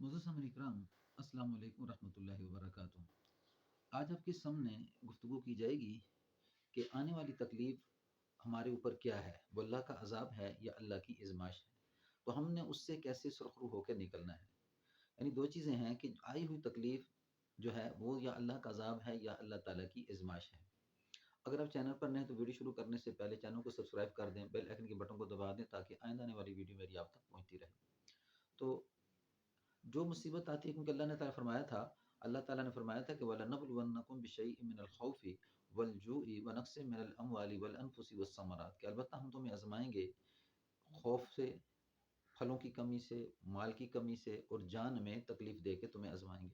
معزز سامعین اکرام، السلام علیکم ورحمۃ اللہ وبرکاتہ۔ آج آپ کے سامنے گفتگو کی جائے گی کہ آنے والی تکلیف ہمارے اوپر کیا ہے، وہ اللہ کا عذاب ہے یا اللہ کی آزمائش ہے، تو ہم نے اس سے کیسے سرخرو ہو کے نکلنا ہے۔ یعنی دو چیزیں ہیں کہ آئی ہوئی تکلیف جو ہے وہ یا اللہ کا عذاب ہے یا اللہ تعالیٰ کی آزمائش ہے۔ اگر آپ چینل پر نئے تو ویڈیو شروع کرنے سے پہلے چینل کو سبسکرائب کر دیں، بیل آئکن کے بٹن کو دبا دیں تاکہ آئندہ آنے والی ویڈیو میری آپ تک پہنچتی رہے۔ تو جو مصیبت آتی ہے، کیونکہ اللہ نے تعالیٰ فرمایا تھا، اللہ تعالیٰ نے فرمایا تھا کہ وَلَنَبْلُوَنَّكُمْ بِشَيْءٍ مِّنَ الْخَوْفِ وَالْجُوعِ وَنَقْصٍ مِّنَ الْأَمْوَالِ وَالْأَنفُسِ وَالثَّمَرَاتِ، کہ البتہ ہم تمہیں آزمائیں گے خوف سے، پھلوں کی کمی سے، مال کی کمی سے اور جان میں تکلیف دے کے تمہیں آزمائیں گے۔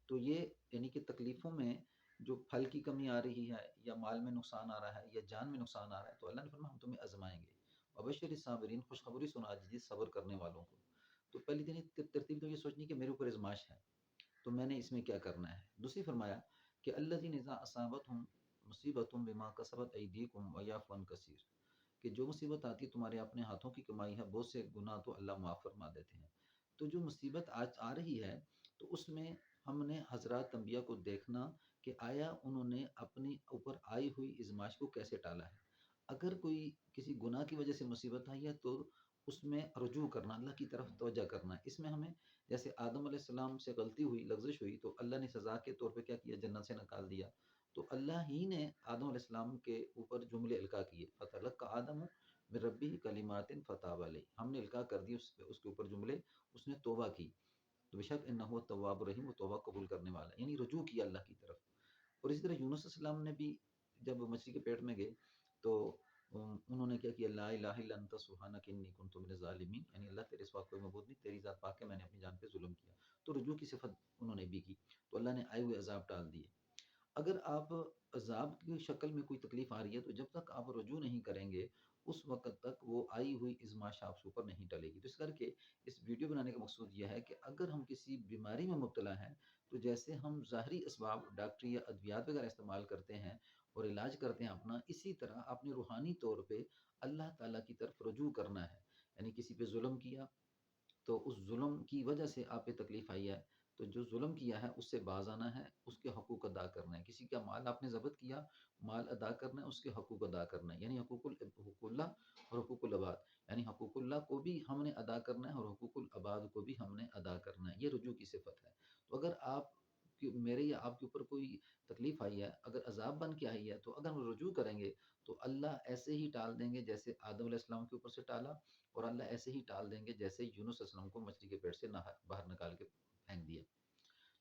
تو یہ یعنی کہ تکلیفوں میں جو پھل کی کمی آ رہی ہے یا مال میں نقصان آ رہا ہے یا جان میں نقصان آ رہا ہے، تو اللہ نے فرمایا ہم تمہیں آزمائیں گے۔ وَبَشِّرِ الصَّابِرِينَ، خوشخبری سنا دیجیے صبر کرنے والوں کو۔ تو پہلی ترتیب تو یہ سوچنی کہ میرے اوپر آزمائش ہے، تو میں نے اس میں کیا کرنا ہے۔ دوسری فرمایا کہ الذین اذا اصابتہم مصیبۃ بما کسبت ایدیکم ویعفو عن کثیر، کہ جو مصیبت آتی ہے تمہارے اپنے ہاتھوں کی کمائی ہے، بہت سے گناہ تو اللہ معاف فرما دیتے ہیں۔ تو جو مصیبت آج آ رہی ہے تو اس میں ہم نے حضرات انبیاء کو دیکھنا کہ آیا انہوں نے اپنی اوپر آئی ہوئی آزمائش کو کیسے ٹالا ہے۔ اگر کوئی کسی گناہ کی وجہ سے مصیبت آئی ہے تو اس میں رجوع کرنا، اللہ کی طرف توجہ کرنا ہے۔ اس میں ہمیں جیسے آدم علیہ السلام سے غلطی ہوئی، لغزش ہوئی، تو اللہ نے سزا کے طور پہ کیا کیا، جنت سے نکال دیا۔ تو اللہ ہی نے آدم علیہ السلام کے اوپر جملے القاء کیے، فَتَلَقَّىٰ آدَمُ مِن رَبِّهِ كَلِمَاتٍ فَتَابَ عَلَيْهِ، ہم نے القاء کر دی اس کے اوپر جملے، اس نے توبہ کی۔ تو بے شک انہ التواب الرحیم، وہ توبہ قبول کرنے والا ہے، یعنی رجوع کیا اللہ کی طرف۔ اور اسی طرح یونس علیہ السلام نے بھی جب مچھلی کے پیٹ میں گئے تو انہوں نے کیا کیا، لا الہ الا انت سبحانک انی کنت من الظالمین، یعنی اللہ تیرے سوا کوئی معبود نہیں، تیری ذات پاک ہے، میں نے اپنی جان پہ ظلم کیا۔ تو رجوع کی صفت انہوں نے بھی کی، تو اللہ نے آئے ہوئے عذاب ٹال دیے۔ اگر آپ عذاب کی شکل میں کوئی تکلیف آ رہی ہے تو جب تک آپ رجوع نہیں کریں گے اس وقت تک وہ آئی ہوئی آزمائش آپ سے اوپر نہیں ٹلے گی۔ تو اس کر کے اس ویڈیو بنانے کا مقصود یہ ہے کہ اگر ہم کسی بیماری میں مبتلا ہیں تو جیسے ہم ظاہری اسباب ڈاکٹری یا ادویات وغیرہ استعمال کرتے ہیں اور علاج کرتے ہیں اپنا، اسی طرح اپنے روحانی طور پہ اللہ تعالیٰ کی طرف رجوع کرنا ہے۔ یعنی کسی پہ ظلم کیا تو اس ظلم کی وجہ سے آپ پہ تکلیف آئی ہے، تو جو ظلم کیا ہے اس سے باز آنا ہے، اس کے حقوق ادا کرنا ہے۔ کسی کا مال آپ نے ضبط کیا، مال ادا کرنا ہے، اس کے حقوق ادا کرنا ہے، یعنی حقوق اللہ اور حقوق العباد، یعنی حقوق اللہ کو بھی ہم نے ادا کرنا ہے اور حقوق العباد کو بھی ہم نے ادا کرنا ہے۔ یہ رجوع کی صفت ہے۔ تو اگر آپ میرے یا آپ کے اوپر کوئی تکلیف آئی ہے، اگر عذاب بن کے آئی ہے، تو اگر ہم رجوع کریں گے تو اللہ ایسے ہی ٹال دیں گے جیسے آدم علیہ السلام کے اوپر سے ٹالا، اور اللہ ایسے ہی ٹال دیں گے جیسے یونس علیہ السلام کو مچھلی کے پیٹ سے باہر نکال کے پھینک دیا۔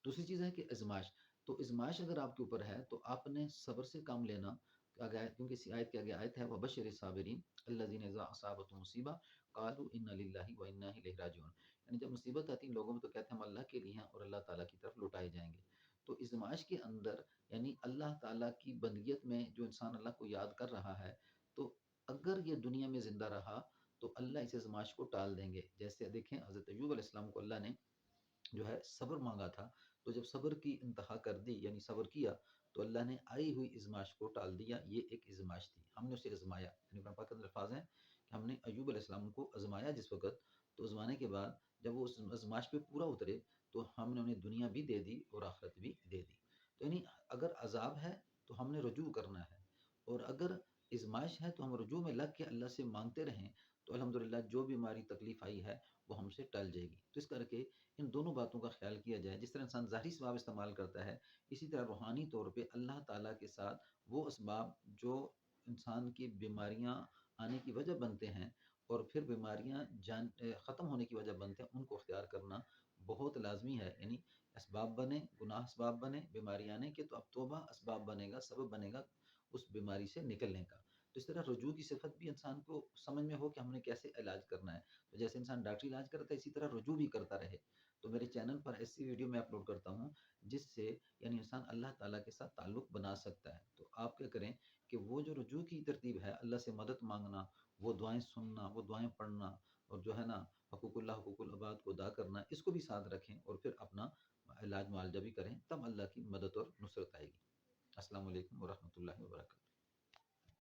دوسری چیز ہے کہ ازمائش، تو ازمائش اگر آپ کے اوپر ہے تو آپ نے صبر سے کام لینا، کیونکہ اسی آیت کے آگے آیت ہے وَبَشِّرِ الصَّابِرِينَ الَّذِينَ إِذَا أَصَابَتْهُمْ مُصِیبَةٌ قَالُوا إِنَّا لِلَّهِ وَإِنَّا إِلَیْهِ رَاجِعُونَ، یعنی جب مصیبت آتی ہے لوگوں میں تو کہتے ہیں ہم اللہ کے لیے ہیں اور اللہ تعالیٰ کی طرف لوٹائے جائیں گے۔ تو ازمائش کے اندر یعنی اللہ تعالیٰ کی بندگیت میں جو انسان اللہ کو یاد کر رہا ہے، تو اگر یہ دنیا میں زندہ رہا تو اللہ اس ازمائش کو ٹال دیں گے۔ جیسے دیکھیں حضرت ایوب علیہ السلام کو اللہ نے جو ہے صبر مانگا تھا، تو جب صبر کی انتہا کر دی یعنی صبر کیا تو اللہ نے آئی ہوئی ازمائش کو ٹال دیا۔ یہ ایک ازمائش تھی، ہم نے اسے ازمایا، یعنی قرآن پاک کے اندر الفاظ ہیں کہ ہم نے ایوب علیہ السلام کو ازمایا جس وقت، تو ازمانے کے بعد جب وہ اس ازمائش پہ پورا اترے تو ہم نے انہیں دنیا بھی دے دی اور آخرت بھی دے دی۔ تو یعنی اگر عذاب ہے تو ہم نے رجوع کرنا ہے، اور اگر ازمائش ہے تو ہم رجوع میں لگ کے اللہ سے مانگتے رہیں تو الحمدللہ جو بیماری تکلیف آئی ہے وہ ہم سے ٹل جائے گی۔ تو اس کر کے ان دونوں باتوں کا خیال کیا جائے، جس طرح انسان ظاہری اسباب استعمال کرتا ہے اسی طرح روحانی طور پہ اللہ تعالیٰ کے ساتھ وہ اسباب جو انسان کی بیماریاں آنے کی وجہ بنتے ہیں اور پھر بیماریاں ختم ہونے کی وجہ بنتے ہیں، ان کو اختیار کرنا بہت لازمی ہے۔ یعنی اسباب بنے، گناہ اسباب بنے بیماری آنے کے، تو اب توبہ اسباب بنے گا، سبب بنے گا اس بیماری سے نکلنے کا۔ تو اس طرح رجوع کی صفت بھی انسان کو سمجھ میں ہو کہ ہم نے کیسے علاج کرنا ہے۔ تو جیسے انسان ڈاکٹری علاج کرتا ہے اسی طرح رجوع بھی کرتا رہے۔ تو میرے چینل پر ایسی ویڈیو میں اپلوڈ کرتا ہوں جس سے یعنی انسان اللہ تعالیٰ کے ساتھ تعلق بنا سکتا ہے۔ تو آپ کیا کریں کہ وہ جو رجوع کی ترتیب ہے، اللہ سے مدد مانگنا، وہ دعائیں سننا، وہ دعائیں پڑھنا، اور جو ہے نا حقوق اللہ حقوق العباد کو ادا کرنا، اس کو بھی ساتھ رکھیں اور پھر اپنا علاج معالجہ بھی کریں، تب اللہ کی مدد اور نصرت آئے گی۔ السلام علیکم ورحمۃ اللہ وبرکاتہ۔